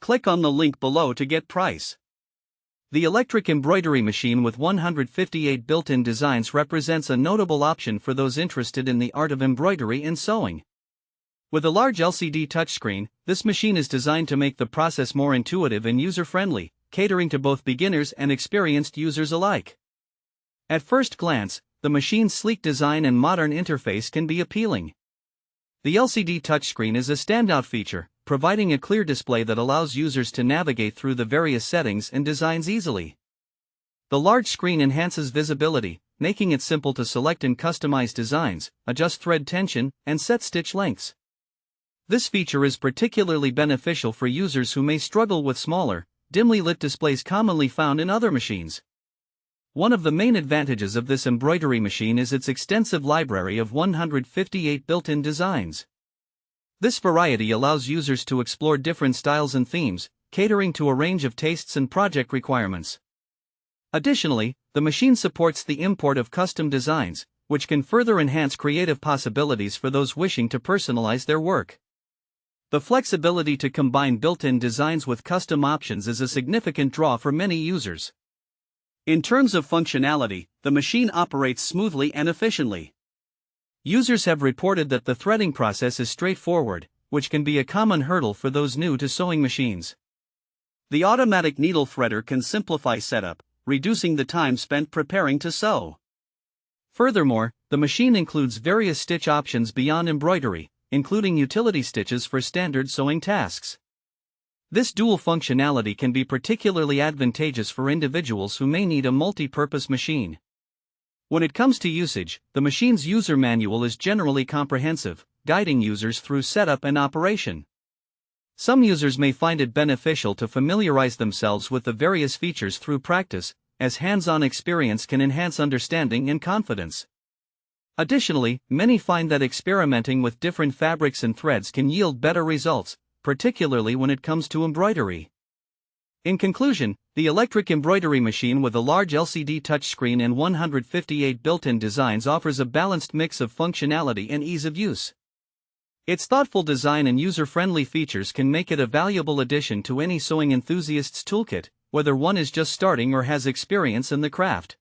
Click on the link below to get price. The electric embroidery machine with 158 built-in designs represents a notable option for those interested in the art of embroidery and sewing. With a large LCD touchscreen, this machine is designed to make the process more intuitive and user-friendly, catering to both beginners and experienced users alike. At first glance, the machine's sleek design and modern interface can be appealing. The LCD touchscreen is a standout feature, providing a clear display that allows users to navigate through the various settings and designs easily. The large screen enhances visibility, making it simple to select and customize designs, adjust thread tension, and set stitch lengths. This feature is particularly beneficial for users who may struggle with smaller, dimly lit displays commonly found in other machines. One of the main advantages of this embroidery machine is its extensive library of 158 built-in designs. This variety allows users to explore different styles and themes, catering to a range of tastes and project requirements. Additionally, the machine supports the import of custom designs, which can further enhance creative possibilities for those wishing to personalize their work. The flexibility to combine built-in designs with custom options is a significant draw for many users. In terms of functionality, the machine operates smoothly and efficiently. Users have reported that the threading process is straightforward, which can be a common hurdle for those new to sewing machines. The automatic needle threader can simplify setup, reducing the time spent preparing to sew. Furthermore, the machine includes various stitch options beyond embroidery, including utility stitches for standard sewing tasks. This dual functionality can be particularly advantageous for individuals who may need a multi-purpose machine. When it comes to usage, the machine's user manual is generally comprehensive, guiding users through setup and operation. Some users may find it beneficial to familiarize themselves with the various features through practice, as hands-on experience can enhance understanding and confidence. Additionally, many find that experimenting with different fabrics and threads can yield better results, particularly when it comes to embroidery. In conclusion, the electric embroidery machine with a large LCD touchscreen and 158 built-in designs offers a balanced mix of functionality and ease of use. Its thoughtful design and user-friendly features can make it a valuable addition to any sewing enthusiast's toolkit, whether one is just starting or has experience in the craft.